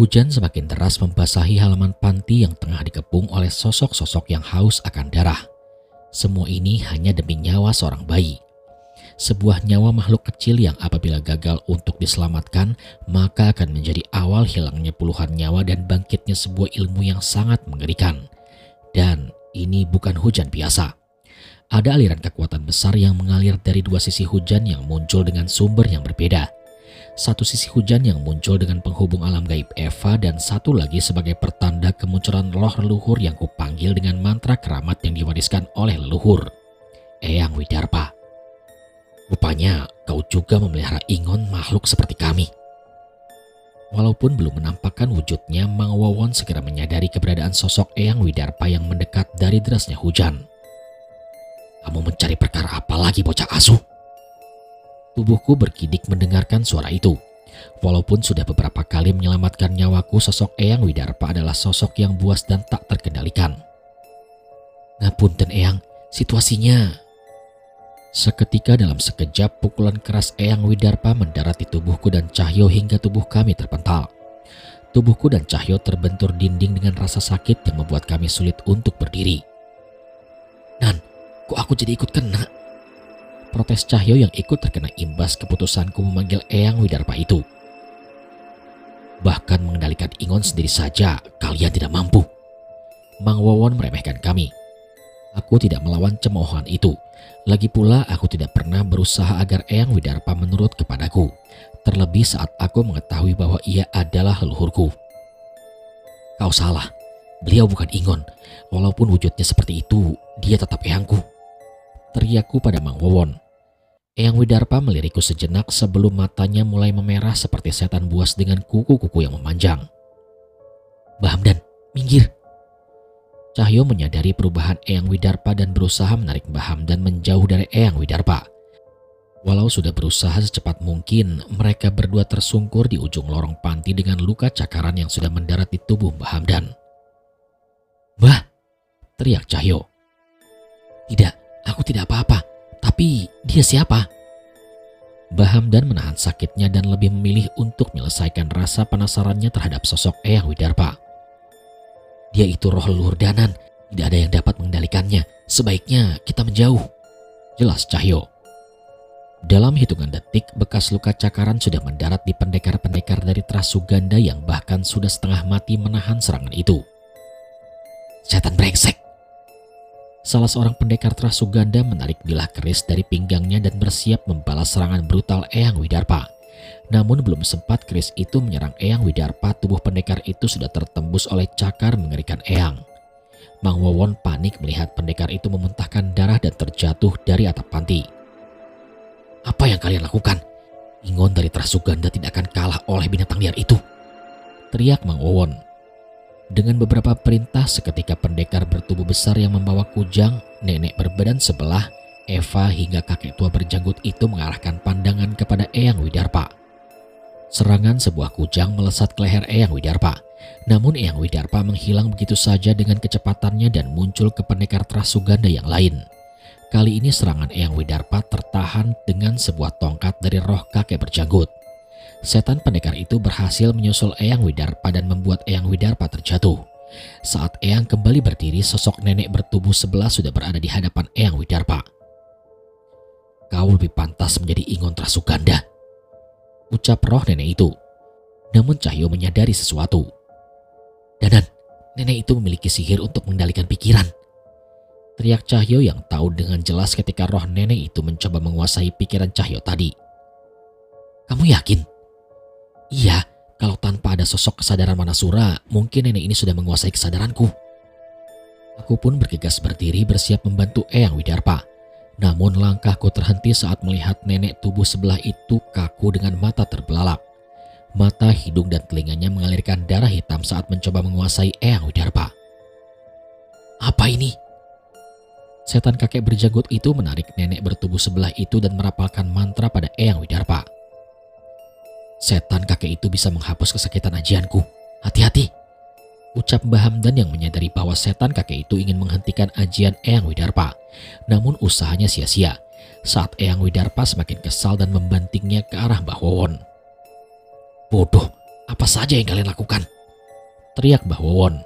Hujan semakin deras membasahi halaman panti yang tengah dikepung oleh sosok-sosok yang haus akan darah. Semua ini hanya demi nyawa seorang bayi. Sebuah nyawa makhluk kecil yang apabila gagal untuk diselamatkan, maka akan menjadi awal hilangnya puluhan nyawa dan bangkitnya sebuah ilmu yang sangat mengerikan. Dan ini bukan hujan biasa. Ada aliran kekuatan besar yang mengalir dari dua sisi hujan yang muncul dengan sumber yang berbeda. Satu sisi hujan yang muncul dengan penghubung alam gaib Eva, dan satu lagi sebagai pertanda kemunculan roh leluhur yang kupanggil dengan mantra keramat yang diwariskan oleh leluhur, Eyang Widarpa. Rupanya kau juga memelihara ingon makhluk seperti kami. Walaupun belum menampakkan wujudnya, Mang Wawon segera menyadari keberadaan sosok Eyang Widarpa yang mendekat dari derasnya hujan. Kamu mencari perkara apa lagi, bocah asuh? Tubuhku bergidik mendengarkan suara itu. Walaupun sudah beberapa kali menyelamatkan nyawaku, sosok Eyang Widarpa adalah sosok yang buas dan tak terkendalikan. Ngapunten Eyang, situasinya... Seketika dalam sekejap pukulan keras Eyang Widarpa mendarat di tubuhku dan Cahyo hingga tubuh kami terpental. Tubuhku dan Cahyo terbentur dinding dengan rasa sakit yang membuat kami sulit untuk berdiri. Nan, kok aku jadi ikut kena? Protes Cahyo yang ikut terkena imbas keputusanku memanggil Eyang Widarpa itu. Bahkan mengendalikan ingon sendiri saja kalian tidak mampu. Mang Wawon meremehkan kami. Aku tidak melawan cemoohan itu. Lagi pula aku tidak pernah berusaha agar Eyang Widarpa menurut kepadaku. Terlebih saat aku mengetahui bahwa ia adalah leluhurku. Kau salah. Beliau bukan ingon. Walaupun wujudnya seperti itu, dia tetap eyangku. Teriakku pada Mang Wawon. Eyang Widarpa melirikku sejenak sebelum matanya mulai memerah seperti setan buas dengan kuku-kuku yang memanjang. Bahamdan, minggir. Cahyo menyadari perubahan Eyang Widarpa dan berusaha menarik Bahamdan menjauh dari Eyang Widarpa. Walau sudah berusaha secepat mungkin, mereka berdua tersungkur di ujung lorong panti dengan luka cakaran yang sudah mendarat di tubuh Bahamdan. Bah! Teriak Cahyo. Tidak. Aku tidak apa-apa, tapi dia siapa? Bahamdan menahan sakitnya dan lebih memilih untuk menyelesaikan rasa penasarannya terhadap sosok Eyang Widarpa. Dia itu roh leluhur Danan, tidak ada yang dapat mengendalikannya. Sebaiknya kita menjauh. Jelas Cahyo. Dalam hitungan detik, bekas luka cakaran sudah mendarat di pendekar-pendekar dari Trasuganda yang bahkan sudah setengah mati menahan serangan itu. Setan brengsek! Salah seorang pendekar Trasuganda menarik bilah keris dari pinggangnya dan bersiap membalas serangan brutal Eyang Widarpa. Namun belum sempat keris itu menyerang Eyang Widarpa, tubuh pendekar itu sudah tertembus oleh cakar mengerikan Eyang. Mang Wawon panik melihat pendekar itu memuntahkan darah dan terjatuh dari atap panti. Apa yang kalian lakukan? Ingon dari Trasuganda tidak akan kalah oleh binatang liar itu, teriak Mang Wawon. Dengan beberapa perintah, seketika pendekar bertubuh besar yang membawa kujang, nenek berbadan sebelah, Eva hingga kakek tua berjanggut itu mengarahkan pandangan kepada Eyang Widarpa. Serangan sebuah kujang melesat ke leher Eyang Widarpa. Namun Eyang Widarpa menghilang begitu saja dengan kecepatannya dan muncul ke pendekar Trasuganda yang lain. Kali ini serangan Eyang Widarpa tertahan dengan sebuah tongkat dari roh kakek berjanggut. Setan pendekar itu berhasil menyusul Eyang Widarpa dan membuat Eyang Widarpa terjatuh. Saat Eyang kembali berdiri, sosok nenek bertubuh sebelah sudah berada di hadapan Eyang Widarpa. Kau lebih pantas menjadi ingon Trasuganda, ucap roh nenek itu. Namun Cahyo menyadari sesuatu. Danan, nenek itu memiliki sihir untuk mengendalikan pikiran, teriak Cahyo yang tahu dengan jelas ketika roh nenek itu mencoba menguasai pikiran Cahyo tadi. Kamu yakin? Iya, kalau tanpa ada sosok kesadaran Manasura, mungkin nenek ini sudah menguasai kesadaranku. Aku pun bergegas berdiri bersiap membantu Eyang Widarpa. Namun langkahku terhenti saat melihat nenek tubuh sebelah itu kaku dengan mata terbelalak. Mata, hidung, dan telinganya mengalirkan darah hitam saat mencoba menguasai Eyang Widarpa. Apa ini? Setan kakek berjanggut itu menarik nenek bertubuh sebelah itu dan merapalkan mantra pada Eyang Widarpa. Setan kakek itu bisa menghapus kesakitan ajianku. Hati-hati, ucap Bahamdan yang menyadari bahwa setan kakek itu ingin menghentikan ajian Eyang Widarpa. Namun usahanya sia-sia saat Eyang Widarpa semakin kesal dan membantingnya ke arah Mbah Wawon. Bodoh, Apa saja yang kalian lakukan? Teriak Mbah Wawon.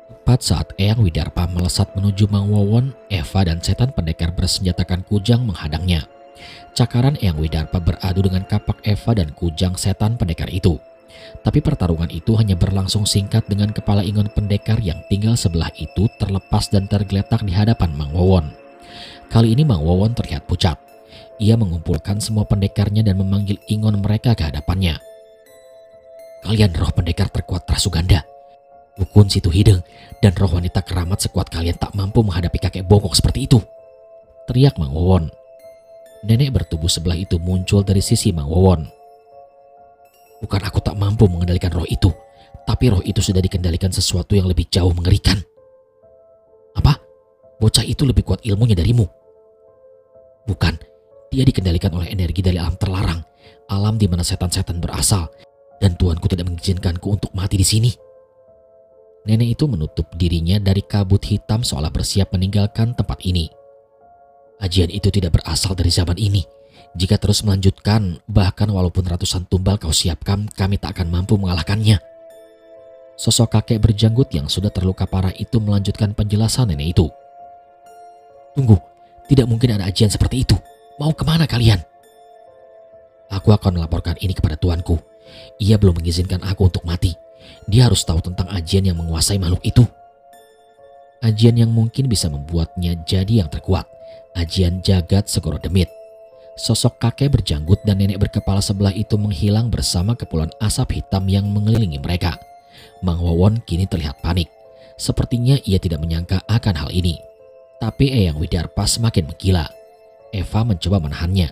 Tepat saat Eyang Widarpa melesat menuju Mang Wawon, Eva dan setan pendekar bersenjatakan kujang menghadangnya. Cakaran Eyang Widarpa beradu dengan kapak Eva dan kujang setan pendekar itu. Tapi pertarungan itu hanya berlangsung singkat dengan kepala ingon pendekar yang tinggal sebelah itu terlepas dan tergeletak di hadapan Mang Wawon. Kali ini Mang Wawon terlihat pucat. Ia mengumpulkan semua pendekarnya dan memanggil ingon mereka ke hadapannya. Kalian roh pendekar terkuat Trasuganda, Dukun Situ Hideng, dan roh wanita keramat sekuat kalian tak mampu menghadapi kakek bongkok seperti itu, teriak Mang Wawon. Nenek bertubuh sebelah itu muncul dari sisi Mang Wawon. Bukan aku tak mampu mengendalikan roh itu, tapi roh itu sudah dikendalikan sesuatu yang lebih jauh mengerikan. Apa? Bocah itu lebih kuat ilmunya darimu? Bukan, dia dikendalikan oleh energi dari alam terlarang, alam di mana setan-setan berasal, dan Tuanku tidak mengizinkanku untuk mati di sini. Nenek itu menutup dirinya dari kabut hitam seolah bersiap meninggalkan tempat ini. Ajian itu tidak berasal dari zaman ini. Jika terus melanjutkan, bahkan walaupun ratusan tumbal kau siapkan, kami tak akan mampu mengalahkannya. Sosok kakek berjanggut yang sudah terluka parah itu melanjutkan penjelasan nenek itu. Tunggu, tidak mungkin ada ajian seperti itu. Mau kemana kalian? Aku akan melaporkan ini kepada tuanku. Ia belum mengizinkan aku untuk mati. Dia harus tahu tentang ajian yang menguasai makhluk itu. Ajian yang mungkin bisa membuatnya jadi yang terkuat. Ajian Jagat Segoro Demit. Sosok kakek berjanggut dan nenek berkepala sebelah itu menghilang bersama kepulan asap hitam yang mengelilingi mereka. Mang Wawon kini terlihat panik. Sepertinya ia tidak menyangka akan hal ini. Tapi Eyang Widarpa semakin menggila. Eva mencoba menahannya.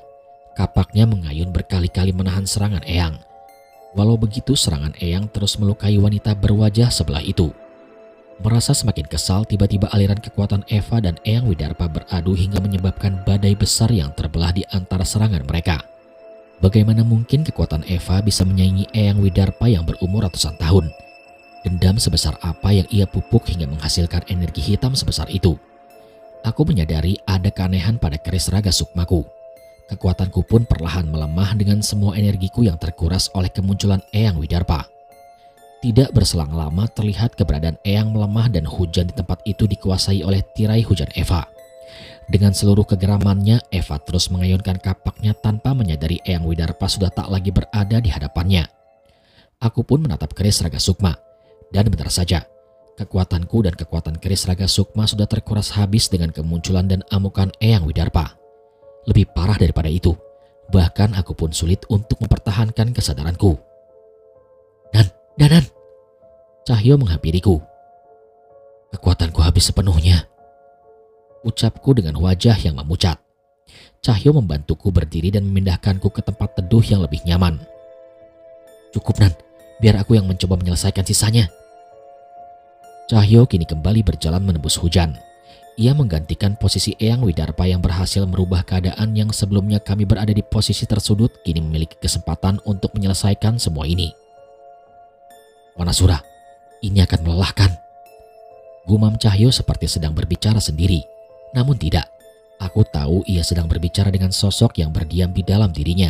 Kapaknya mengayun berkali-kali menahan serangan Eyang. Walau begitu, serangan Eyang terus melukai wanita berwajah sebelah itu. Merasa semakin kesal, tiba-tiba aliran kekuatan Eva dan Eyang Widarpa beradu hingga menyebabkan badai besar yang terbelah di antara serangan mereka. Bagaimana mungkin kekuatan Eva bisa menyaingi Eyang Widarpa yang berumur ratusan tahun? Dendam sebesar apa yang ia pupuk hingga menghasilkan energi hitam sebesar itu? Aku menyadari ada keanehan pada keris raga sukmaku. Kekuatanku pun perlahan melemah dengan semua energiku yang terkuras oleh kemunculan Eyang Widarpa. Tidak berselang lama terlihat keberadaan Eyang melemah dan hujan di tempat itu dikuasai oleh tirai hujan Eva. Dengan seluruh kegeramannya, Eva terus mengayunkan kapaknya tanpa menyadari Eyang Widarpa sudah tak lagi berada di hadapannya. Aku pun menatap keris raga sukma. Dan benar saja, kekuatanku dan kekuatan keris raga sukma sudah terkuras habis dengan kemunculan dan amukan Eyang Widarpa. Lebih parah daripada itu, bahkan aku pun sulit untuk mempertahankan kesadaranku. Danan, Cahyo menghampiriku. Kekuatanku habis sepenuhnya, ucapku dengan wajah yang memucat. Cahyo membantuku berdiri dan memindahkanku ke tempat teduh yang lebih nyaman. Cukup Nan, biar aku yang mencoba menyelesaikan sisanya. Cahyo kini kembali berjalan menembus hujan. Ia menggantikan posisi Eyang Widarpa yang berhasil merubah keadaan yang sebelumnya kami berada di posisi tersudut, kini memiliki kesempatan untuk menyelesaikan semua ini. Wanasura, ini akan melelahkan. Gumam Cahyo seperti sedang berbicara sendiri. Namun tidak, aku tahu ia sedang berbicara dengan sosok yang berdiam di dalam dirinya.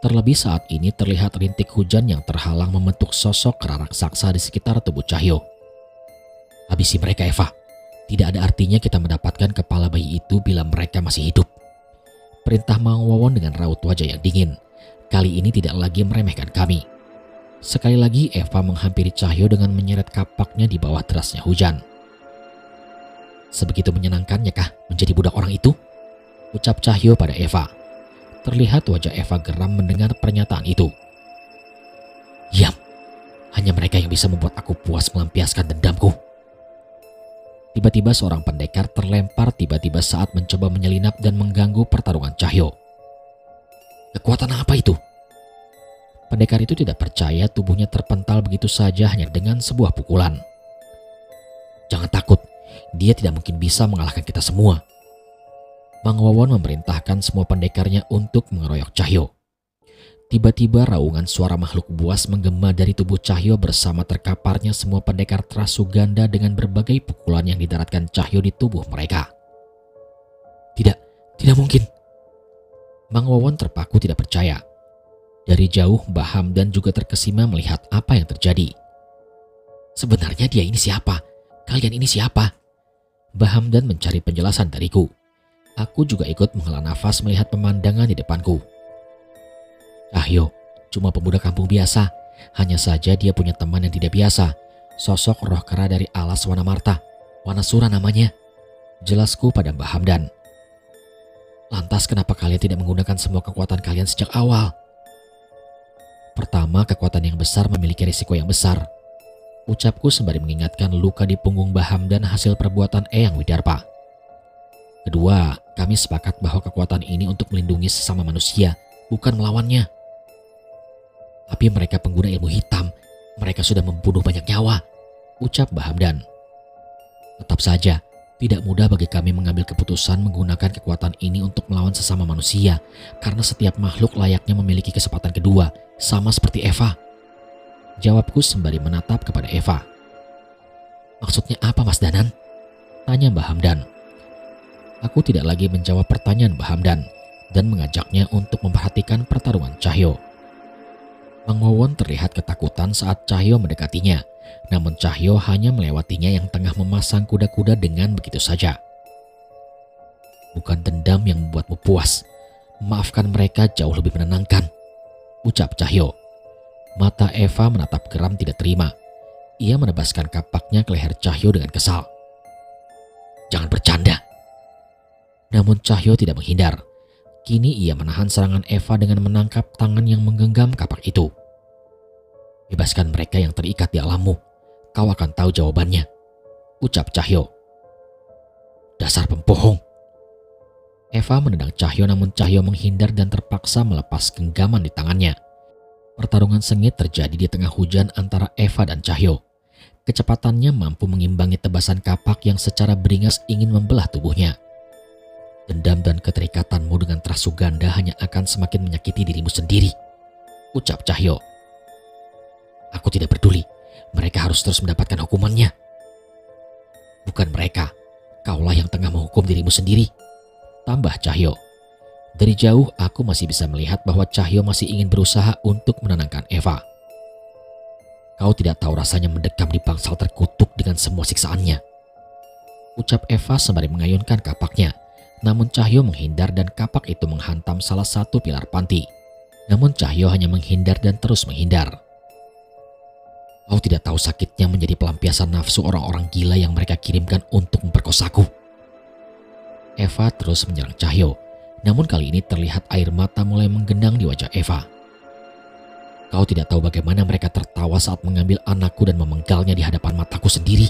Terlebih saat ini terlihat rintik hujan yang terhalang membentuk sosok kera raksasa di sekitar tubuh Cahyo. Habisi mereka, Eva. Tidak ada artinya kita mendapatkan kepala bayi itu bila mereka masih hidup. Perintah Mang Wawon dengan raut wajah yang dingin. Kali ini tidak lagi meremehkan kami. Sekali lagi Eva menghampiri Cahyo dengan menyeret kapaknya di bawah derasnya hujan. Sebegitu menyenangkannya kah menjadi budak orang itu? Ucap Cahyo pada Eva. Terlihat wajah Eva geram mendengar pernyataan itu. Diam, hanya mereka yang bisa membuat aku puas melampiaskan dendamku. Tiba-tiba seorang pendekar terlempar tiba-tiba saat mencoba menyelinap dan mengganggu pertarungan Cahyo. Kekuatan apa itu? Pendekar itu tidak percaya tubuhnya terpental begitu saja hanya dengan sebuah pukulan. Jangan takut, dia tidak mungkin bisa mengalahkan kita semua. Mang Wawon memerintahkan semua pendekarnya untuk mengeroyok Cahyo. Tiba-tiba raungan suara makhluk buas menggema dari tubuh Cahyo bersama terkaparnya semua pendekar Trasuganda dengan berbagai pukulan yang didaratkan Cahyo di tubuh mereka. Tidak mungkin. Mang Wawon terpaku tidak percaya. Dari jauh Mbah Hamdan juga terkesima melihat apa yang terjadi. Sebenarnya dia ini siapa? Kalian ini siapa? Mbah Hamdan mencari penjelasan dariku. Aku juga ikut menghela nafas melihat pemandangan di depanku. Cahyo, cuma pemuda kampung biasa. Hanya saja dia punya teman yang tidak biasa. Sosok roh kera dari alas Wanamarta. Wanasura namanya. Jelasku pada Mbah Hamdan. Lantas kenapa kalian tidak menggunakan semua kekuatan kalian sejak awal? Pertama, kekuatan yang besar memiliki risiko yang besar. Ucapku sembari mengingatkan luka di punggung Mbah Hamdan hasil perbuatan Eyang Widarpa. Kedua, kami sepakat bahwa kekuatan ini untuk melindungi sesama manusia, bukan melawannya. Tapi mereka pengguna ilmu hitam, mereka sudah membunuh banyak nyawa, ucap Mbah Hamdan. Tetap saja, tidak mudah bagi kami mengambil keputusan menggunakan kekuatan ini untuk melawan sesama manusia, karena setiap makhluk layaknya memiliki kesempatan kedua, sama seperti Eva. Jawabku sembari menatap kepada Eva. Maksudnya apa, Mas Danan? Tanya Mbah Hamdan. Aku tidak lagi menjawab pertanyaan Mbah Hamdan dan mengajaknya untuk memperhatikan pertarungan Cahyo. Mang Wawon terlihat ketakutan saat Cahyo mendekatinya, namun Cahyo hanya melewatinya yang tengah memasang kuda-kuda dengan begitu saja. Bukan dendam yang membuatmu puas, memaafkan mereka jauh lebih menenangkan, ucap Cahyo. Mata Eva menatap geram tidak terima. Ia menebaskan kapaknya ke leher Cahyo dengan kesal. Jangan bercanda. Namun Cahyo tidak menghindar. Kini ia menahan serangan Eva dengan menangkap tangan yang menggenggam kapak itu. Bebaskan mereka yang terikat di alammu. Kau akan tahu jawabannya, ucap Cahyo. Dasar pembohong. Eva menendang Cahyo, namun Cahyo menghindar dan terpaksa melepas genggaman di tangannya. Pertarungan sengit terjadi di tengah hujan antara Eva dan Cahyo. Kecepatannya mampu mengimbangi tebasan kapak yang secara beringas ingin membelah tubuhnya. Dendam dan keterikatanmu dengan Trasuganda hanya akan semakin menyakiti dirimu sendiri, ucap Cahyo. Aku tidak peduli, mereka harus terus mendapatkan hukumannya. Bukan mereka, kaulah yang tengah menghukum dirimu sendiri, tambah Cahyo. Dari jauh aku masih bisa melihat bahwa Cahyo masih ingin berusaha untuk menenangkan Eva. Kau tidak tahu rasanya mendekam di bangsal terkutuk dengan semua siksaannya, ucap Eva sembari mengayunkan kapaknya. Namun Cahyo menghindar dan kapak itu menghantam salah satu pilar panti. Namun Cahyo hanya menghindar dan terus menghindar. Kau tidak tahu sakitnya menjadi pelampiasan nafsu orang-orang gila yang mereka kirimkan untuk memperkosaku. Eva terus menyerang Cahyo. Namun kali ini terlihat air mata mulai menggenang di wajah Eva. Kau tidak tahu bagaimana mereka tertawa saat mengambil anakku dan memenggalnya di hadapan mataku sendiri.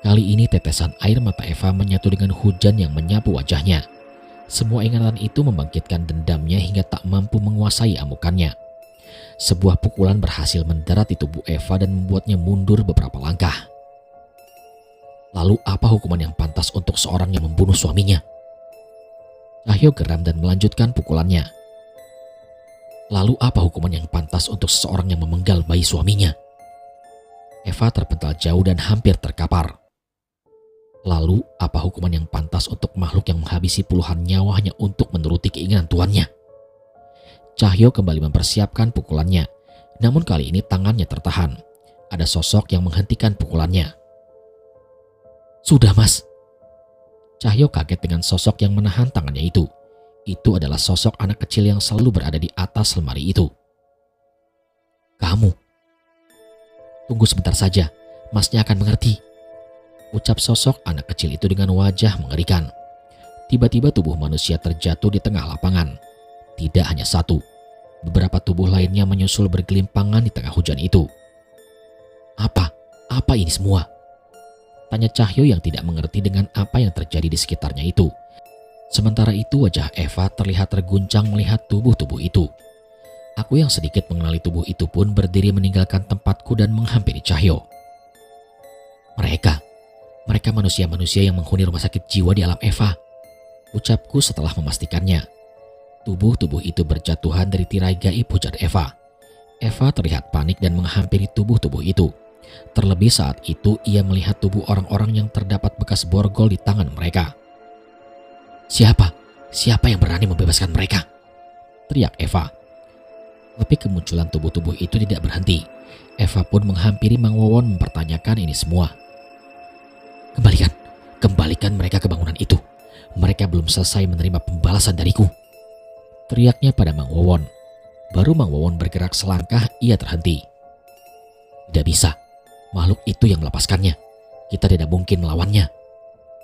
Kali ini tetesan air mata Eva menyatu dengan hujan yang menyapu wajahnya. Semua ingatan itu membangkitkan dendamnya hingga tak mampu menguasai amukannya. Sebuah pukulan berhasil mendarat di tubuh Eva dan membuatnya mundur beberapa langkah. Lalu apa hukuman yang pantas untuk seorang yang membunuh suaminya? Cahyo geram dan melanjutkan pukulannya. Lalu apa hukuman yang pantas untuk seseorang yang memenggal bayi suaminya? Eva terpental jauh dan hampir terkapar. Lalu apa hukuman yang pantas untuk makhluk yang menghabisi puluhan nyawa hanya untuk menuruti keinginan tuannya? Cahyo kembali mempersiapkan pukulannya. Namun kali ini tangannya tertahan. Ada sosok yang menghentikan pukulannya. Sudah, Mas. Cahyo kaget dengan sosok yang menahan tangannya itu. Itu adalah sosok anak kecil yang selalu berada di atas lemari itu. Kamu. Tunggu sebentar saja, Masnya akan mengerti, ucap sosok anak kecil itu dengan wajah mengerikan. Tiba-tiba tubuh manusia terjatuh di tengah lapangan. Tidak hanya satu, beberapa tubuh lainnya menyusul bergelimpangan di tengah hujan itu. Apa ini semua? Tanya Cahyo yang tidak mengerti dengan apa yang terjadi di sekitarnya itu. Sementara itu wajah Eva terlihat terguncang melihat tubuh-tubuh itu. Aku yang sedikit mengenali tubuh itu pun berdiri meninggalkan tempatku dan menghampiri Cahyo. Mereka manusia-manusia yang menghuni rumah sakit jiwa di alam Eva, ucapku setelah memastikannya. Tubuh-tubuh itu berjatuhan dari tirai gaib hujan Eva. Eva terlihat panik dan menghampiri tubuh-tubuh itu. Terlebih saat itu ia melihat tubuh orang-orang yang terdapat bekas borgol di tangan mereka. Siapa yang berani membebaskan mereka? Teriak Eva. Tapi kemunculan tubuh-tubuh itu tidak berhenti. Eva pun menghampiri Mang Wowon mempertanyakan ini semua. Kembalikan, kembalikan mereka ke bangunan itu. Mereka belum selesai menerima pembalasan dariku. Teriaknya pada Mang Wowon. Baru Mang Wowon bergerak selangkah, ia terhenti. Tidak bisa, makhluk itu yang melepaskannya. Kita tidak mungkin melawannya,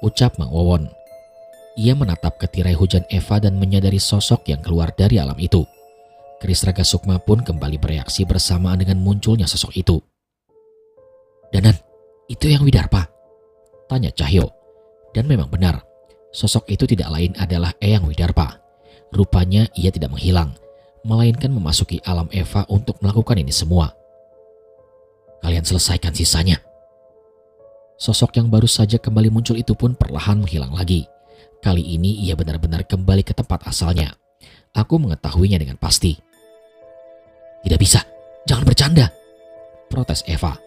ucap Mang Wowon. Ia menatap ke tirai hujan Eva dan menyadari sosok yang keluar dari alam itu. Keris Raga Sukma pun kembali bereaksi bersamaan dengan munculnya sosok itu. Danan, itu yang Widarpa? Tanya Cahyo. Dan memang benar, sosok itu tidak lain adalah Eyang Widarpa. Rupanya ia tidak menghilang, melainkan memasuki alam Eva untuk melakukan ini semua. Kalian selesaikan sisanya. Sosok yang baru saja kembali muncul itu pun perlahan menghilang lagi. Kali ini ia benar-benar kembali ke tempat asalnya. Aku mengetahuinya dengan pasti. Tidak bisa, jangan bercanda, protes Eva.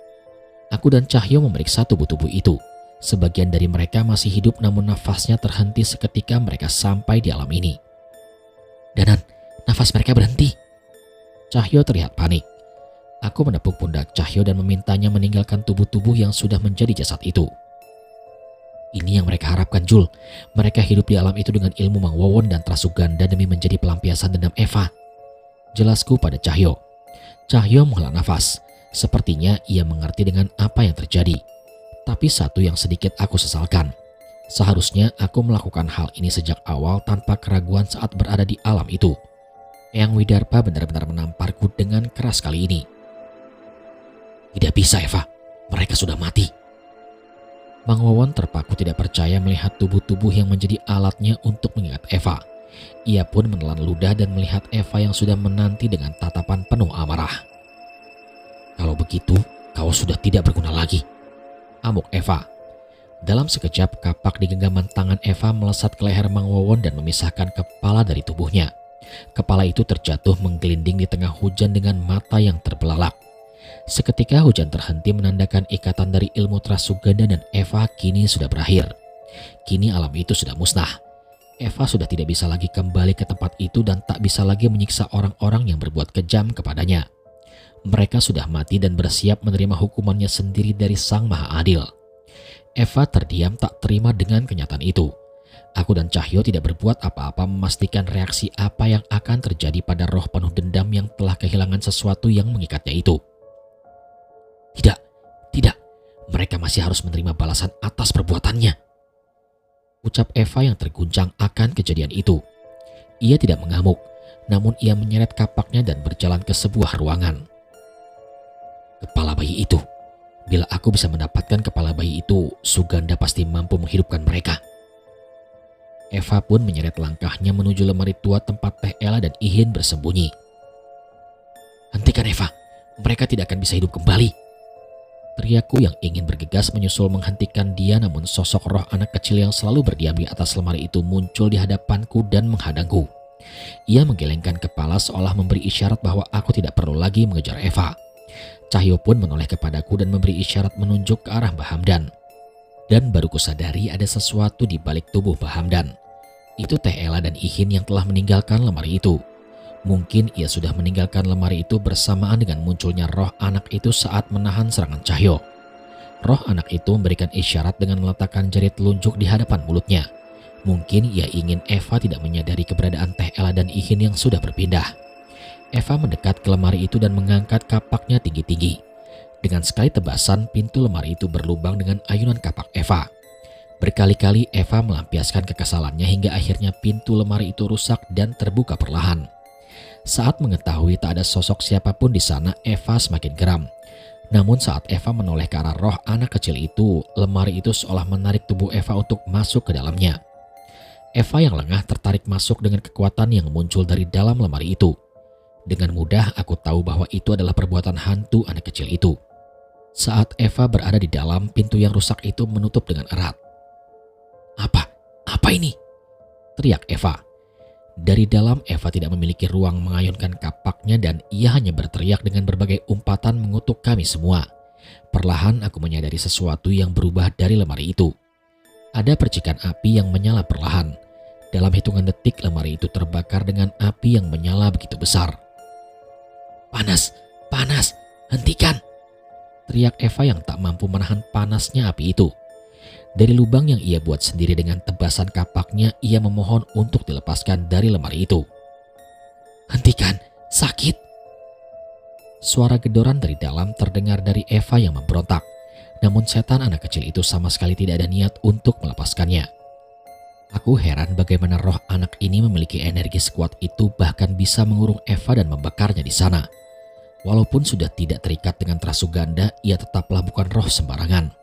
Aku dan Cahyo memeriksa tubuh-tubuh itu. Sebagian dari mereka masih hidup namun nafasnya terhenti seketika mereka sampai di alam ini. Danan, nafas mereka berhenti. Cahyo terlihat panik. Aku menepuk pundak Cahyo dan memintanya meninggalkan tubuh-tubuh yang sudah menjadi jasad itu. Ini yang mereka harapkan, Jul. Mereka hidup di alam itu dengan ilmu Mang Wowon dan Trasuganda demi menjadi pelampiasan dendam Eva, jelasku pada Cahyo. Cahyo menghela nafas. Sepertinya ia mengerti dengan apa yang terjadi. Tapi satu yang sedikit aku sesalkan. Seharusnya aku melakukan hal ini sejak awal tanpa keraguan saat berada di alam itu. Eyang Widarpa benar-benar menamparku dengan keras kali ini. Tidak bisa, Eva. Mereka sudah mati. Mang Wowon terpaku tidak percaya melihat tubuh-tubuh yang menjadi alatnya untuk mengingat Eva. Ia pun menelan ludah dan melihat Eva yang sudah menanti dengan tatapan penuh amarah. Kalau begitu, kau sudah tidak berguna lagi, amuk Eva. Dalam sekejap, kapak di genggaman tangan Eva melesat ke leher Mang Wowon dan memisahkan kepala dari tubuhnya. Kepala itu terjatuh menggelinding di tengah hujan dengan mata yang terbelalak. Seketika hujan terhenti menandakan ikatan dari ilmu Trasuganda dan Eva kini sudah berakhir. Kini alam itu sudah musnah. Eva sudah tidak bisa lagi kembali ke tempat itu dan tak bisa lagi menyiksa orang-orang yang berbuat kejam kepadanya. Mereka sudah mati dan bersiap menerima hukumannya sendiri dari Sang Maha Adil. Eva terdiam tak terima dengan kenyataan itu. Aku dan Cahyo tidak berbuat apa-apa memastikan reaksi apa yang akan terjadi pada roh penuh dendam yang telah kehilangan sesuatu yang mengikatnya itu. Tidak, mereka masih harus menerima balasan atas perbuatannya, ucap Eva yang terguncang akan kejadian itu. Ia tidak mengamuk, namun ia menyeret kapaknya dan berjalan ke sebuah ruangan. Kepala bayi itu, bila aku bisa mendapatkan kepala bayi itu, Suganda pasti mampu menghidupkan mereka. Eva pun menyeret langkahnya menuju lemari tua tempat Teh Ella dan Ihin bersembunyi. Hentikan Eva, mereka tidak akan bisa hidup kembali, teriakku yang ingin bergegas menyusul menghentikan dia, namun sosok roh anak kecil yang selalu berdiam di atas lemari itu muncul di hadapanku dan menghadangku. Ia menggelengkan kepala seolah memberi isyarat bahwa aku tidak perlu lagi mengejar Eva. Cahyo pun menoleh kepadaku dan memberi isyarat menunjuk ke arah Mbah Hamdan. Dan baru kusadari ada sesuatu di balik tubuh Mbah Hamdan. Itu Teh Ella dan Ihin yang telah meninggalkan lemari itu. Mungkin ia sudah meninggalkan lemari itu bersamaan dengan munculnya roh anak itu saat menahan serangan Cahyo. Roh anak itu memberikan isyarat dengan meletakkan jari telunjuk di hadapan mulutnya. Mungkin ia ingin Eva tidak menyadari keberadaan Teh Ella dan Ihin yang sudah berpindah. Eva mendekat ke lemari itu dan mengangkat kapaknya tinggi-tinggi. Dengan sekali tebasan, pintu lemari itu berlubang dengan ayunan kapak Eva. Berkali-kali Eva melampiaskan kekesalannya hingga akhirnya pintu lemari itu rusak dan terbuka perlahan. Saat mengetahui tak ada sosok siapapun di sana, Eva semakin geram. Namun saat Eva menoleh ke arah roh anak kecil itu, lemari itu seolah menarik tubuh Eva untuk masuk ke dalamnya. Eva yang lengah tertarik masuk dengan kekuatan yang muncul dari dalam lemari itu. Dengan mudah aku tahu bahwa itu adalah perbuatan hantu anak kecil itu. Saat Eva berada di dalam, pintu yang rusak itu menutup dengan erat. Apa ini? Teriak Eva. Dari dalam, Eva tidak memiliki ruang mengayunkan kapaknya dan ia hanya berteriak dengan berbagai umpatan mengutuk kami semua. Perlahan aku menyadari sesuatu yang berubah dari lemari itu. Ada percikan api yang menyala perlahan. Dalam hitungan detik, lemari itu terbakar dengan api yang menyala begitu besar. Panas, panas, hentikan!" teriak Eva yang tak mampu menahan panasnya api itu. Dari lubang yang ia buat sendiri dengan tebasan kapaknya, ia memohon untuk dilepaskan dari lemari itu. "Hentikan, sakit!" Suara gedoran dari dalam terdengar dari Eva yang memberontak. Namun setan anak kecil itu sama sekali tidak ada niat untuk melepaskannya. Aku heran bagaimana roh anak ini memiliki energi sekuat itu, bahkan bisa mengurung Eva dan membakarnya di sana. Walaupun sudah tidak terikat dengan Trasuganda, ia tetaplah bukan roh sembarangan.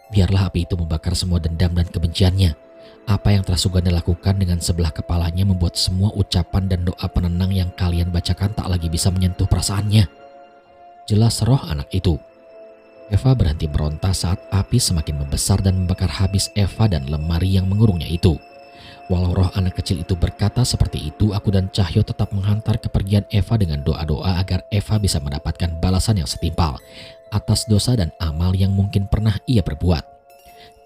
Biarlah api itu membakar semua dendam dan kebenciannya. Apa yang Trasuganda lakukan dengan sebelah kepalanya membuat semua ucapan dan doa penenang yang kalian bacakan tak lagi bisa menyentuh perasaannya. Jelas roh anak itu. Eva berhenti meronta saat api semakin membesar dan membakar habis Eva dan lemari yang mengurungnya itu. Walau roh anak kecil itu berkata seperti itu, aku dan Cahyo tetap menghantar kepergian Eva dengan doa-doa agar Eva bisa mendapatkan balasan yang setimpal atas dosa dan amal yang mungkin pernah ia perbuat.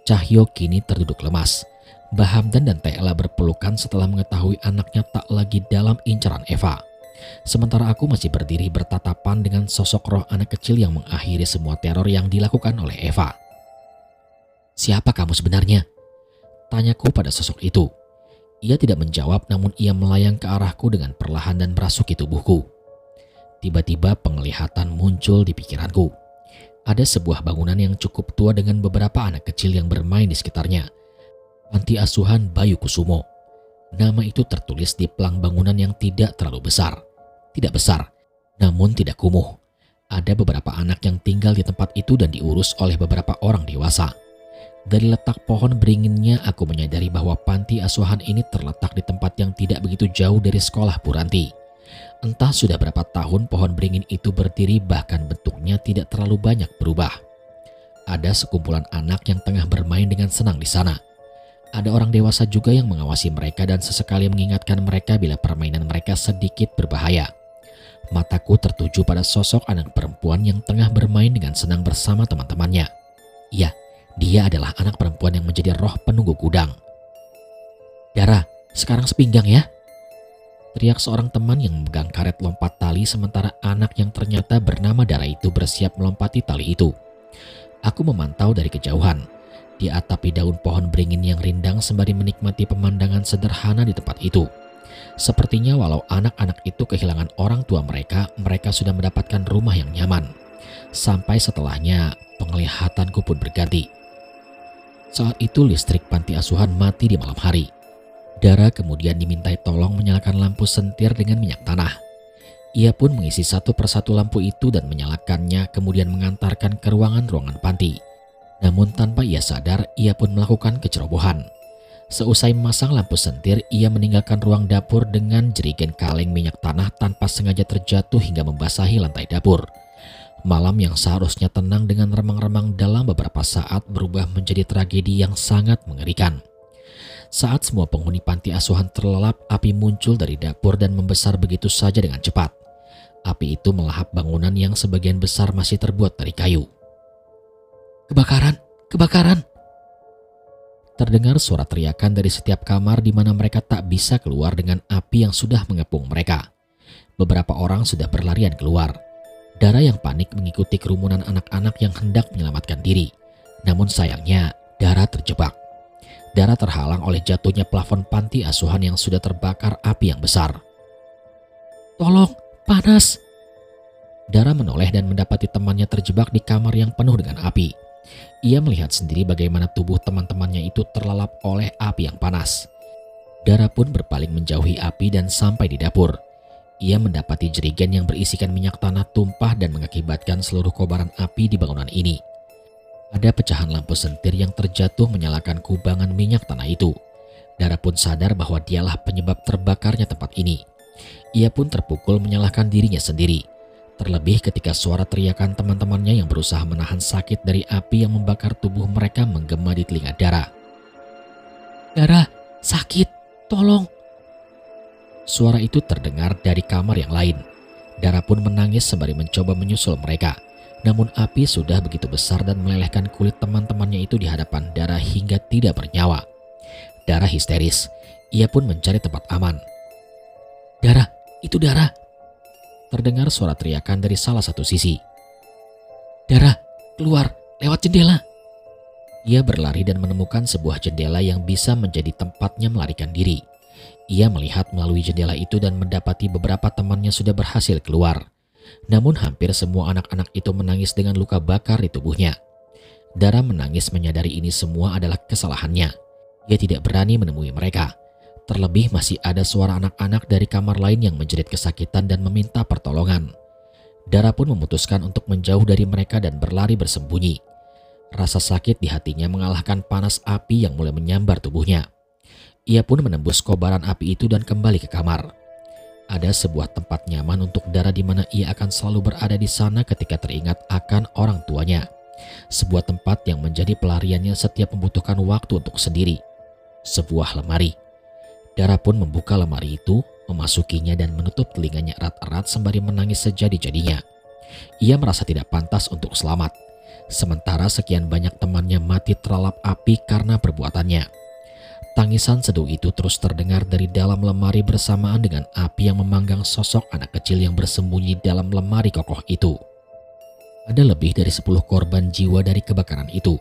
Cahyo kini terduduk lemas. Bahamdan dan Tela berpelukan setelah mengetahui anaknya tak lagi dalam incaran Eva. Sementara aku masih berdiri bertatapan dengan sosok roh anak kecil yang mengakhiri semua teror yang dilakukan oleh Eva. "Siapa kamu sebenarnya?" tanyaku pada sosok itu. Ia tidak menjawab, namun ia melayang ke arahku dengan perlahan dan merasuki tubuhku. Tiba-tiba penglihatan muncul di pikiranku. Ada sebuah bangunan yang cukup tua dengan beberapa anak kecil yang bermain di sekitarnya. Panti Asuhan Bayu Kusumo. Nama itu tertulis di pelang bangunan yang tidak terlalu besar. Tidak besar, namun tidak kumuh. Ada beberapa anak yang tinggal di tempat itu dan diurus oleh beberapa orang dewasa. Dari letak pohon beringinnya, aku menyadari bahwa panti asuhan ini terletak di tempat yang tidak begitu jauh dari sekolah Puranti. Entah sudah berapa tahun pohon beringin itu berdiri, bahkan bentuknya tidak terlalu banyak berubah. Ada sekumpulan anak yang tengah bermain dengan senang di sana. Ada orang dewasa juga yang mengawasi mereka dan sesekali mengingatkan mereka bila permainan mereka sedikit berbahaya. Mataku tertuju pada sosok anak perempuan yang tengah bermain dengan senang bersama teman-temannya. Iya, dia adalah anak perempuan yang menjadi roh penunggu gudang. "Dara, sekarang sepinggang ya," teriak seorang teman yang memegang karet lompat tali, sementara anak yang ternyata bernama Dara itu bersiap melompati tali itu. Aku memantau dari kejauhan. Dia atapi daun pohon beringin yang rindang sembari menikmati pemandangan sederhana di tempat itu. Sepertinya walau anak-anak itu kehilangan orang tua mereka, mereka sudah mendapatkan rumah yang nyaman. Sampai setelahnya, penglihatanku pun berganti. Saat itu listrik panti asuhan mati di malam hari. Dara kemudian dimintai tolong menyalakan lampu sentir dengan minyak tanah. Ia pun mengisi satu persatu lampu itu dan menyalakannya, kemudian mengantarkan ke ruangan-ruangan panti. Namun tanpa ia sadar, ia pun melakukan kecerobohan. Seusai memasang lampu sentir, ia meninggalkan ruang dapur dengan jerigen kaleng minyak tanah tanpa sengaja terjatuh hingga membasahi lantai dapur. Malam yang seharusnya tenang dengan remang-remang dalam beberapa saat berubah menjadi tragedi yang sangat mengerikan. Saat semua penghuni panti asuhan terlelap, api muncul dari dapur dan membesar begitu saja dengan cepat. Api itu melahap bangunan yang sebagian besar masih terbuat dari kayu. "Kebakaran! Kebakaran!" Terdengar suara teriakan dari setiap kamar di mana mereka tak bisa keluar dengan api yang sudah mengepung mereka. Beberapa orang sudah berlarian keluar. Dara yang panik mengikuti kerumunan anak-anak yang hendak menyelamatkan diri. Namun sayangnya, Dara terjebak. Dara terhalang oleh jatuhnya plafon panti asuhan yang sudah terbakar api yang besar. "Tolong, panas!" Dara menoleh dan mendapati temannya terjebak di kamar yang penuh dengan api. Ia melihat sendiri bagaimana tubuh teman-temannya itu terlalap oleh api yang panas. Dara pun berpaling menjauhi api dan sampai di dapur. Ia mendapati jerigen yang berisikan minyak tanah tumpah dan mengakibatkan seluruh kobaran api di bangunan ini. Ada pecahan lampu sentir yang terjatuh menyalakan kubangan minyak tanah itu. Dara pun sadar bahwa dialah penyebab terbakarnya tempat ini. Ia pun terpukul menyalahkan dirinya sendiri. Terlebih ketika suara teriakan teman-temannya yang berusaha menahan sakit dari api yang membakar tubuh mereka menggema di telinga Dara. "Dara, sakit, tolong!" Suara itu terdengar dari kamar yang lain. Dara pun menangis sembari mencoba menyusul mereka. Namun api sudah begitu besar dan melelehkan kulit teman-temannya itu di hadapan Dara hingga tidak bernyawa. Dara histeris. Ia pun mencari tempat aman. "Dara, itu Dara!" terdengar suara teriakan dari salah satu sisi. "Dara, keluar, lewat jendela!" Ia berlari dan menemukan sebuah jendela yang bisa menjadi tempatnya melarikan diri. Ia melihat melalui jendela itu dan mendapati beberapa temannya sudah berhasil keluar. Namun hampir semua anak-anak itu menangis dengan luka bakar di tubuhnya. Dara menangis menyadari ini semua adalah kesalahannya. Ia tidak berani menemui mereka. Terlebih masih ada suara anak-anak dari kamar lain yang menjerit kesakitan dan meminta pertolongan. Dara pun memutuskan untuk menjauh dari mereka dan berlari bersembunyi. Rasa sakit di hatinya mengalahkan panas api yang mulai menyambar tubuhnya. Ia pun menembus kobaran api itu dan kembali ke kamar. Ada sebuah tempat nyaman untuk Dara di mana ia akan selalu berada di sana ketika teringat akan orang tuanya. Sebuah tempat yang menjadi pelariannya setiap membutuhkan waktu untuk sendiri. Sebuah lemari. Dara pun membuka lemari itu, memasukinya dan menutup telinganya erat-erat sembari menangis sejadi-jadinya. Ia merasa tidak pantas untuk selamat. Sementara sekian banyak temannya mati terlalap api karena perbuatannya. Tangisan seduh itu terus terdengar dari dalam lemari bersamaan dengan api yang memanggang sosok anak kecil yang bersembunyi dalam lemari kokoh itu. Ada lebih dari 10 korban jiwa dari kebakaran itu,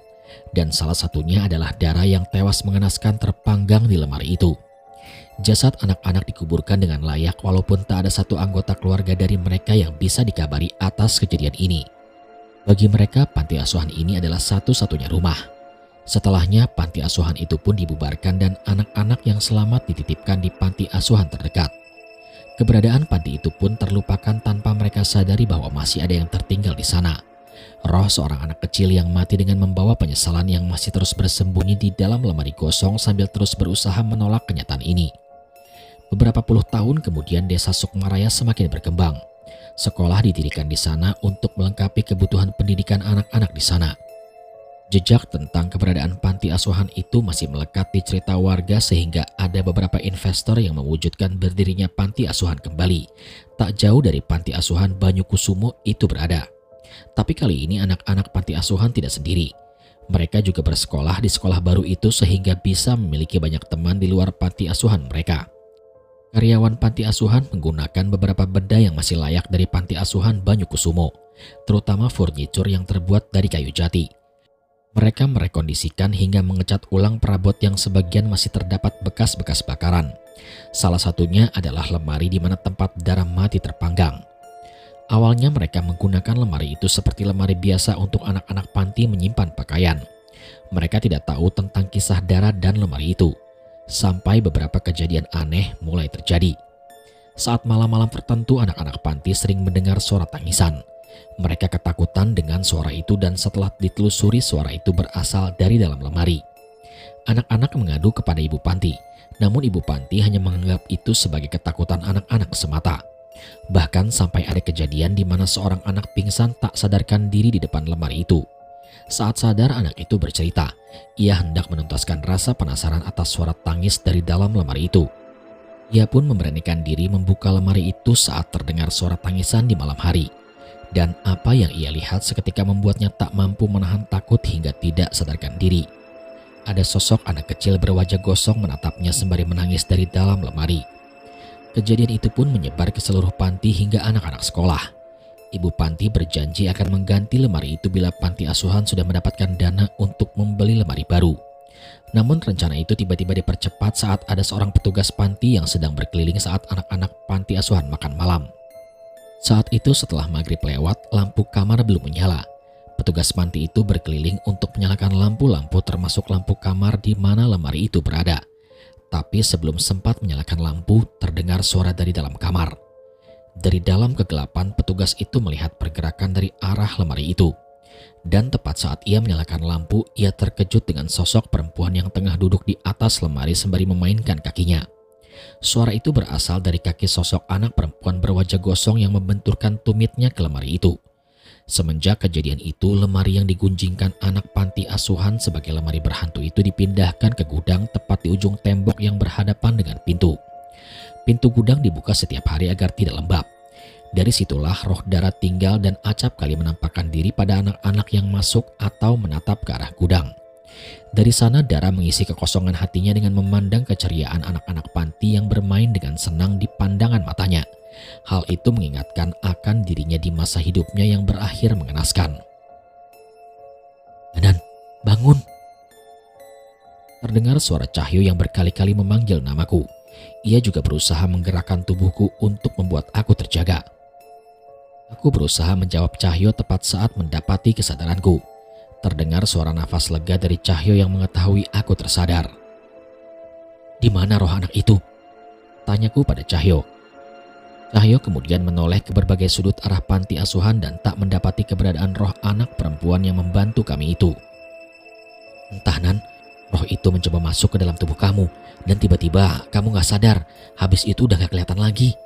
dan salah satunya adalah Dara yang tewas mengenaskan terpanggang di lemari itu. Jasad anak-anak dikuburkan dengan layak walaupun tak ada satu anggota keluarga dari mereka yang bisa dikabari atas kejadian ini. Bagi mereka, panti asuhan ini adalah satu-satunya rumah. Setelahnya, panti asuhan itu pun dibubarkan dan anak-anak yang selamat dititipkan di panti asuhan terdekat. Keberadaan panti itu pun terlupakan tanpa mereka sadari bahwa masih ada yang tertinggal di sana. Roh seorang anak kecil yang mati dengan membawa penyesalan yang masih terus bersembunyi di dalam lemari kosong sambil terus berusaha menolak kenyataan ini. Beberapa puluh tahun kemudian desa Sukmaraya semakin berkembang. Sekolah didirikan di sana untuk melengkapi kebutuhan pendidikan anak-anak di sana. Jejak tentang keberadaan panti asuhan itu masih melekat di cerita warga sehingga ada beberapa investor yang mewujudkan berdirinya panti asuhan kembali. Tak jauh dari panti asuhan Banyukusumo itu berada. Tapi kali ini anak-anak panti asuhan tidak sendiri. Mereka juga bersekolah di sekolah baru itu sehingga bisa memiliki banyak teman di luar panti asuhan mereka. Karyawan panti asuhan menggunakan beberapa benda yang masih layak dari panti asuhan Banyukusumo, terutama furnitur yang terbuat dari kayu jati. Mereka merekondisikan hingga mengecat ulang perabot yang sebagian masih terdapat bekas-bekas bakaran. Salah satunya adalah lemari di mana tempat Dara mati terpanggang. Awalnya mereka menggunakan lemari itu seperti lemari biasa untuk anak-anak panti menyimpan pakaian. Mereka tidak tahu tentang kisah Dara dan lemari itu. Sampai beberapa kejadian aneh mulai terjadi. Saat malam-malam tertentu anak-anak panti sering mendengar suara tangisan. Mereka ketakutan dengan suara itu dan setelah ditelusuri suara itu berasal dari dalam lemari. Anak-anak mengadu kepada ibu panti, namun ibu panti hanya menganggap itu sebagai ketakutan anak-anak semata. Bahkan sampai ada kejadian di mana seorang anak pingsan tak sadarkan diri di depan lemari itu. Saat sadar anak itu bercerita, ia hendak menuntaskan rasa penasaran atas suara tangis dari dalam lemari itu. Ia pun memberanikan diri membuka lemari itu saat terdengar suara tangisan di malam hari. Dan apa yang ia lihat seketika membuatnya tak mampu menahan takut hingga tidak sadarkan diri. Ada sosok anak kecil berwajah gosong menatapnya sembari menangis dari dalam lemari. Kejadian itu pun menyebar ke seluruh panti hingga anak-anak sekolah. Ibu panti berjanji akan mengganti lemari itu bila panti asuhan sudah mendapatkan dana untuk membeli lemari baru. Namun rencana itu tiba-tiba dipercepat saat ada seorang petugas panti yang sedang berkeliling saat anak-anak panti asuhan makan malam. Saat itu setelah maghrib lewat, lampu kamar belum menyala. Petugas panti itu berkeliling untuk menyalakan lampu-lampu termasuk lampu kamar di mana lemari itu berada. Tapi sebelum sempat menyalakan lampu, terdengar suara dari dalam kamar. Dari dalam kegelapan, petugas itu melihat pergerakan dari arah lemari itu. Dan tepat saat ia menyalakan lampu, ia terkejut dengan sosok perempuan yang tengah duduk di atas lemari sembari memainkan kakinya. Suara itu berasal dari kaki sosok anak perempuan berwajah gosong yang membenturkan tumitnya ke lemari itu. Semenjak kejadian itu, lemari yang digunjingkan anak panti asuhan sebagai lemari berhantu itu dipindahkan ke gudang tepat di ujung tembok yang berhadapan dengan pintu. Pintu gudang dibuka setiap hari agar tidak lembab. Dari situlah roh Dara tinggal dan acap kali menampakkan diri pada anak-anak yang masuk atau menatap ke arah gudang. Dari sana Dara mengisi kekosongan hatinya dengan memandang keceriaan anak-anak panti yang bermain dengan senang di pandangan matanya. Hal itu mengingatkan akan dirinya di masa hidupnya yang berakhir mengenaskan. "Danan, bangun!" Terdengar suara Cahyo yang berkali-kali memanggil namaku. Ia juga berusaha menggerakkan tubuhku untuk membuat aku terjaga. Aku berusaha menjawab Cahyo tepat saat mendapati kesadaranku. Terdengar suara nafas lega dari Cahyo yang mengetahui aku tersadar. "Di mana roh anak itu?" tanyaku pada Cahyo. Cahyo kemudian menoleh ke berbagai sudut arah panti asuhan dan tak mendapati keberadaan roh anak perempuan yang membantu kami itu. "Entah Nan, roh itu mencoba masuk ke dalam tubuh kamu dan tiba-tiba kamu gak sadar, habis itu udah gak kelihatan lagi."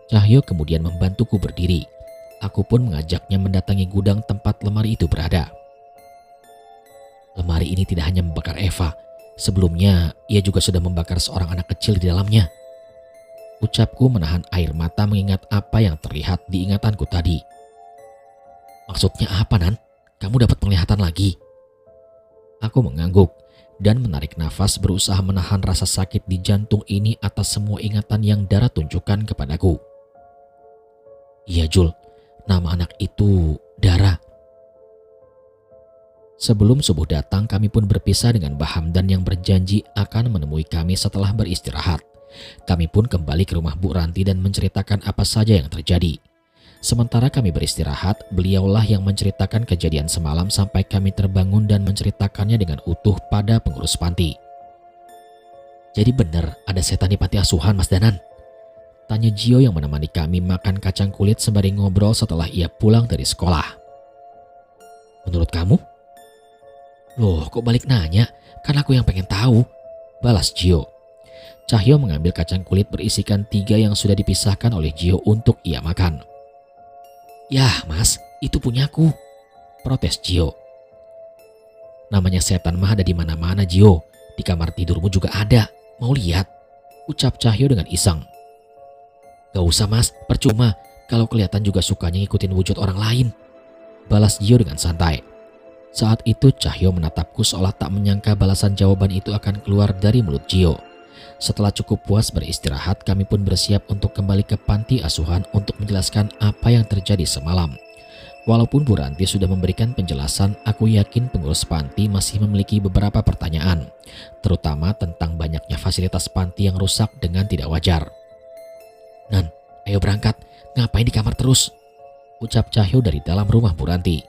Cahyo kemudian membantuku berdiri. Aku pun mengajaknya mendatangi gudang tempat lemari itu berada. Lemari ini tidak hanya membakar Eva, sebelumnya ia juga sudah membakar seorang anak kecil di dalamnya. Ucapku menahan air mata mengingat apa yang terlihat di ingatanku tadi. "Maksudnya apa Nan? Kamu dapat penglihatan lagi?" Aku mengangguk dan menarik nafas berusaha menahan rasa sakit di jantung ini atas semua ingatan yang Dara tunjukkan kepadaku. "Iya Jul, nama anak itu Dara." Sebelum subuh datang, kami pun berpisah dengan Mbah Hamdan yang berjanji akan menemui kami setelah beristirahat. Kami pun kembali ke rumah Bu Ranti dan menceritakan apa saja yang terjadi. Sementara kami beristirahat, beliaulah yang menceritakan kejadian semalam sampai kami terbangun dan menceritakannya dengan utuh pada pengurus panti. "Jadi benar ada setan di panti asuhan, Mas Danan?" tanya Gio yang menemani kami makan kacang kulit sembari ngobrol setelah ia pulang dari sekolah. "Menurut kamu?" "Loh, kok balik nanya? Kan aku yang pengen tahu," balas Gio. Cahyo mengambil kacang kulit berisikan 3 yang sudah dipisahkan oleh Gio untuk ia makan. "Yah mas, itu punyaku," protes Gio. "Namanya setan mah ada di mana-mana Gio, di kamar tidurmu juga ada, mau lihat?" ucap Cahyo dengan iseng. "Gak usah mas, percuma, kalau kelihatan juga sukanya ngikutin wujud orang lain," balas Gio dengan santai. Saat itu Cahyo menatapku seolah tak menyangka balasan jawaban itu akan keluar dari mulut Gio. Setelah cukup puas beristirahat, kami pun bersiap untuk kembali ke panti asuhan untuk menjelaskan apa yang terjadi semalam. Walaupun Bu Ranti sudah memberikan penjelasan, aku yakin pengurus panti masih memiliki beberapa pertanyaan, terutama tentang banyaknya fasilitas panti yang rusak dengan tidak wajar. "Nan, ayo berangkat, ngapain di kamar terus?" ucap Cahyo dari dalam rumah Bu Ranti.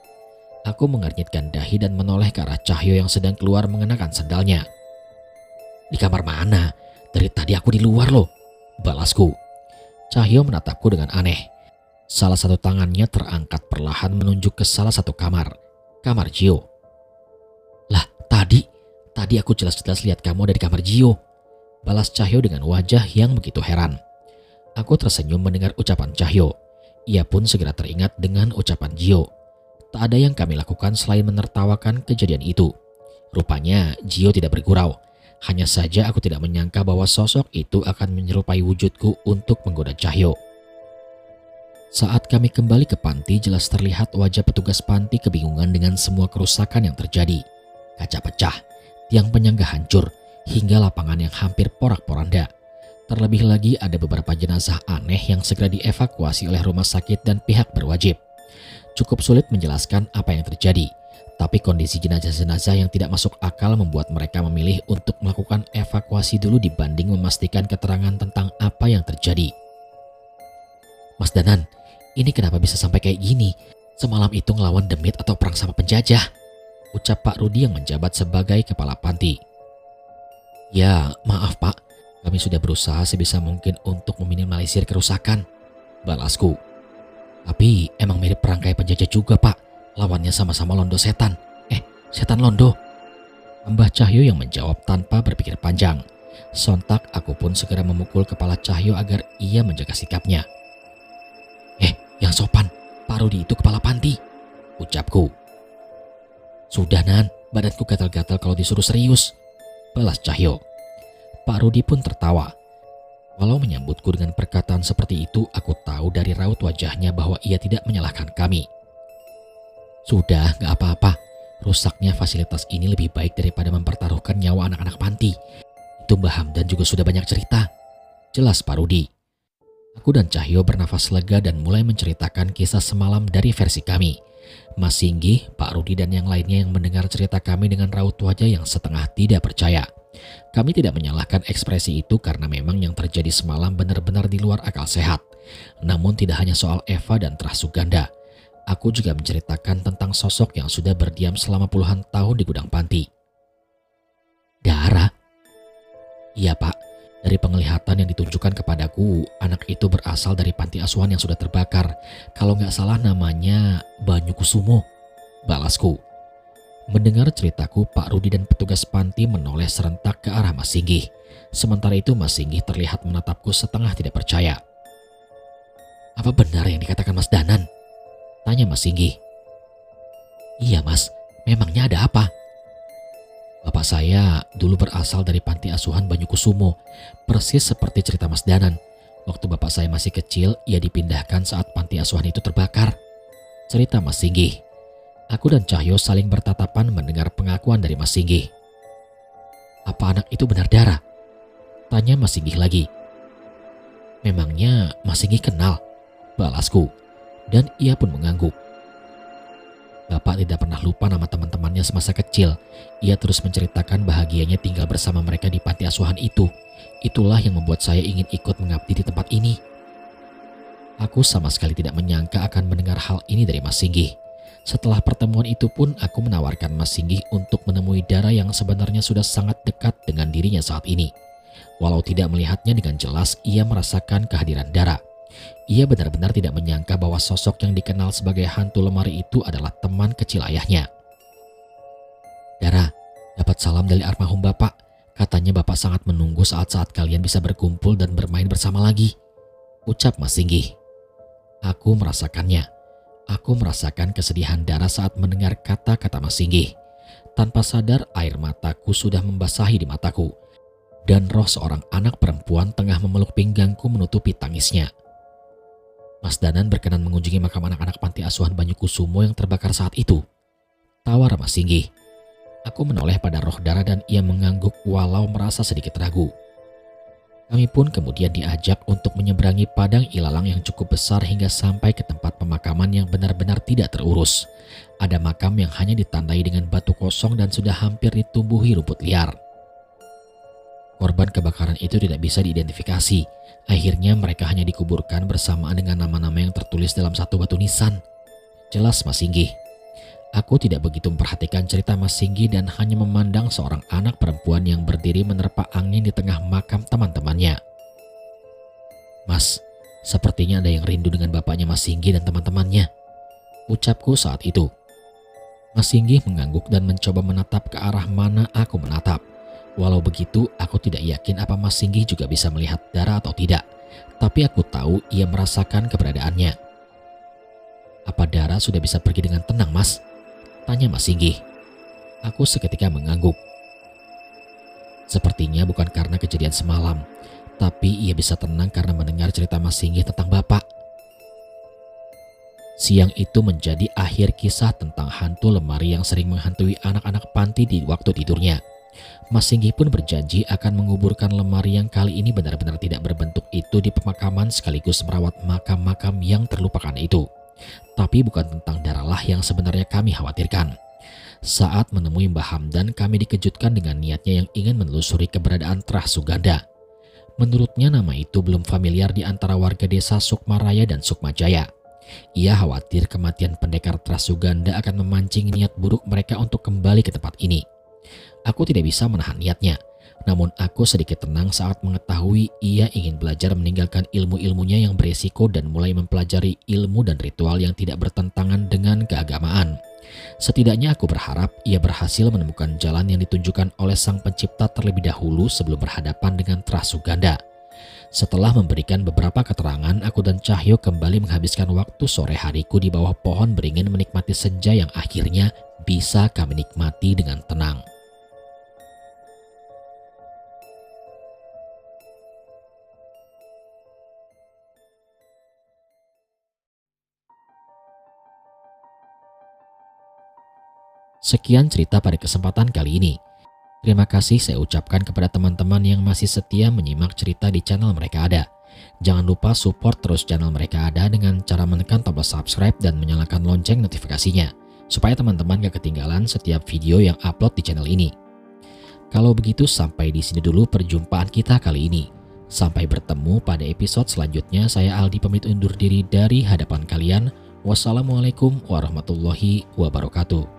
Aku mengernyitkan dahi dan menoleh ke arah Cahyo yang sedang keluar mengenakan sandalnya. "Di kamar mana? Dari tadi aku di luar loh," balasku. Cahyo menatapku dengan aneh. Salah satu tangannya terangkat perlahan menunjuk ke salah satu kamar Gio. "Lah, tadi aku jelas-jelas lihat kamu ada di kamar Gio," balas Cahyo dengan wajah yang begitu heran. Aku tersenyum mendengar ucapan Cahyo. Ia pun segera teringat dengan ucapan Gio. Tak ada yang kami lakukan selain menertawakan kejadian itu. Rupanya Gio tidak bergurau. Hanya saja aku tidak menyangka bahwa sosok itu akan menyerupai wujudku untuk menggoda Cahyo. Saat kami kembali ke panti, jelas terlihat wajah petugas panti kebingungan dengan semua kerusakan yang terjadi. Kaca pecah, tiang penyangga hancur, hingga lapangan yang hampir porak-poranda. Terlebih lagi ada beberapa jenazah aneh yang segera dievakuasi oleh rumah sakit dan pihak berwajib. Cukup sulit menjelaskan apa yang terjadi. Tapi kondisi jenazah-jenazah yang tidak masuk akal membuat mereka memilih untuk melakukan evakuasi dulu dibanding memastikan keterangan tentang apa yang terjadi. "Mas Danan, ini kenapa bisa sampai kayak gini? Semalam itu ngelawan demit atau perang sama penjajah?" ucap Pak Rudi yang menjabat sebagai kepala panti. "Ya, maaf Pak, kami sudah berusaha sebisa mungkin untuk meminimalisir kerusakan," balasku. "Tapi emang mirip perang kayak penjajah juga Pak. Lawannya sama-sama londo setan. Setan londo," tambah Cahyo yang menjawab tanpa berpikir panjang. Sontak aku pun segera memukul kepala Cahyo agar ia menjaga sikapnya. Yang sopan, Pak Rudi itu kepala panti," ucapku. "Sudah Nan, badanku gatal-gatal kalau disuruh serius," balas Cahyo. Pak Rudi pun tertawa. Walau menyambutku dengan perkataan seperti itu, aku tahu dari raut wajahnya bahwa ia tidak menyalahkan kami. "Sudah, gak apa-apa. Rusaknya fasilitas ini lebih baik daripada mempertaruhkan nyawa anak-anak panti. Itu Mbah Hamdan juga sudah banyak cerita," jelas Pak Rudi. Aku dan Cahyo bernafas lega dan mulai menceritakan kisah semalam dari versi kami. Mas Singgih, Pak Rudi dan yang lainnya yang mendengar cerita kami dengan raut wajah yang setengah tidak percaya. Kami tidak menyalahkan ekspresi itu karena memang yang terjadi semalam benar-benar di luar akal sehat. Namun tidak hanya soal Eva dan Terah Suganda. Aku juga menceritakan tentang sosok yang sudah berdiam selama puluhan tahun di gudang panti. Dara? Iya Pak, dari penglihatan yang ditunjukkan kepadaku, anak itu berasal dari panti asuhan yang sudah terbakar. Kalau nggak salah namanya Banyukusumo, balasku. Mendengar ceritaku, Pak Rudi dan petugas panti menoleh serentak ke arah Mas Singgih. Sementara itu Mas Singgih terlihat menatapku setengah tidak percaya. Apa benar yang dikatakan Mas Danan? Tanya Mas Singgih. Iya Mas, memangnya ada apa? Bapak saya dulu berasal dari panti asuhan Banyukusumo, persis seperti cerita Mas Danan. Waktu bapak saya masih kecil, ia dipindahkan saat panti asuhan itu terbakar. Cerita Mas Singgih. Aku dan Cahyo saling bertatapan mendengar pengakuan dari Mas Singgih. Apa anak itu benar Dara? Tanya Mas Singgih lagi. Memangnya Mas Singgih kenal? Balasku. Dan ia pun mengangguk. Bapak tidak pernah lupa nama teman-temannya semasa kecil. Ia terus menceritakan bahagianya tinggal bersama mereka di panti asuhan itu. Itulah yang membuat saya ingin ikut mengabdi di tempat ini. Aku sama sekali tidak menyangka akan mendengar hal ini dari Mas Singgih. Setelah pertemuan itu pun aku menawarkan Mas Singgih untuk menemui Dara yang sebenarnya sudah sangat dekat dengan dirinya saat ini. Walau tidak melihatnya dengan jelas, ia merasakan kehadiran Dara. Ia benar-benar tidak menyangka bahwa sosok yang dikenal sebagai hantu lemari itu adalah teman kecil ayahnya. Dara, dapat salam dari almarhum Bapak. Katanya Bapak sangat menunggu saat-saat kalian bisa berkumpul dan bermain bersama lagi. Ucap Mas Singgih. Aku merasakannya. Aku merasakan kesedihan Dara saat mendengar kata-kata Mas Singgih. Tanpa sadar air mataku sudah membasahi di mataku. Dan roh seorang anak perempuan tengah memeluk pinggangku menutupi tangisnya. Mas Danan berkenan mengunjungi makam anak-anak panti asuhan Banyukusumo yang terbakar saat itu. Tawar Mas Singgih. Aku menoleh pada roh Dara dan ia mengangguk walau merasa sedikit ragu. Kami pun kemudian diajak untuk menyeberangi padang ilalang yang cukup besar hingga sampai ke tempat pemakaman yang benar-benar tidak terurus. Ada makam yang hanya ditandai dengan batu kosong dan sudah hampir ditumbuhi rumput liar. Korban kebakaran itu tidak bisa diidentifikasi. Akhirnya mereka hanya dikuburkan bersamaan dengan nama-nama yang tertulis dalam satu batu nisan. Jelas Mas Singgih. Aku tidak begitu memperhatikan cerita Mas Singgih dan hanya memandang seorang anak perempuan yang berdiri menerpa angin di tengah makam teman-temannya. Mas, sepertinya ada yang rindu dengan bapaknya Mas Singgih dan teman-temannya. Ucapku saat itu. Mas Singgih mengangguk dan mencoba menatap ke arah mana aku menatap. Walau begitu, aku tidak yakin apa Mas Singgih juga bisa melihat Dara atau tidak. Tapi aku tahu ia merasakan keberadaannya. Apa Dara sudah bisa pergi dengan tenang, Mas? Tanya Mas Singgih. Aku seketika mengangguk. Sepertinya bukan karena kejadian semalam, tapi ia bisa tenang karena mendengar cerita Mas Singgih tentang Bapak. Siang itu menjadi akhir kisah tentang hantu lemari yang sering menghantui anak-anak panti di waktu tidurnya. Mas Singgih pun berjanji akan menguburkan lemari yang kali ini benar-benar tidak berbentuk itu di pemakaman sekaligus merawat makam-makam yang terlupakan itu. Tapi bukan tentang Daralah yang sebenarnya kami khawatirkan. Saat menemui Mbah Hamdan, kami dikejutkan dengan niatnya yang ingin menelusuri keberadaan Terah Suganda. Menurutnya nama itu belum familiar di antara warga desa Sukmaraya dan Sukmajaya. Ia khawatir kematian pendekar Terah Suganda akan memancing niat buruk mereka untuk kembali ke tempat ini. Aku tidak bisa menahan niatnya, namun aku sedikit tenang saat mengetahui ia ingin belajar meninggalkan ilmu-ilmunya yang beresiko dan mulai mempelajari ilmu dan ritual yang tidak bertentangan dengan keagamaan. Setidaknya aku berharap ia berhasil menemukan jalan yang ditunjukkan oleh Sang Pencipta terlebih dahulu sebelum berhadapan dengan Terah Suganda. Setelah memberikan beberapa keterangan, aku dan Cahyo kembali menghabiskan waktu sore hariku di bawah pohon beringin menikmati senja yang akhirnya bisa kami nikmati dengan tenang. Sekian cerita pada kesempatan kali ini. Terima kasih saya ucapkan kepada teman-teman yang masih setia menyimak cerita di channel Mereka Ada. Jangan lupa support terus channel Mereka Ada dengan cara menekan tombol subscribe dan menyalakan lonceng notifikasinya, supaya teman-teman gak ketinggalan setiap video yang upload di channel ini. Kalau begitu sampai di sini dulu perjumpaan kita kali ini. Sampai bertemu pada episode selanjutnya. Saya Aldi pamit undur diri dari hadapan kalian. Wassalamualaikum warahmatullahi wabarakatuh.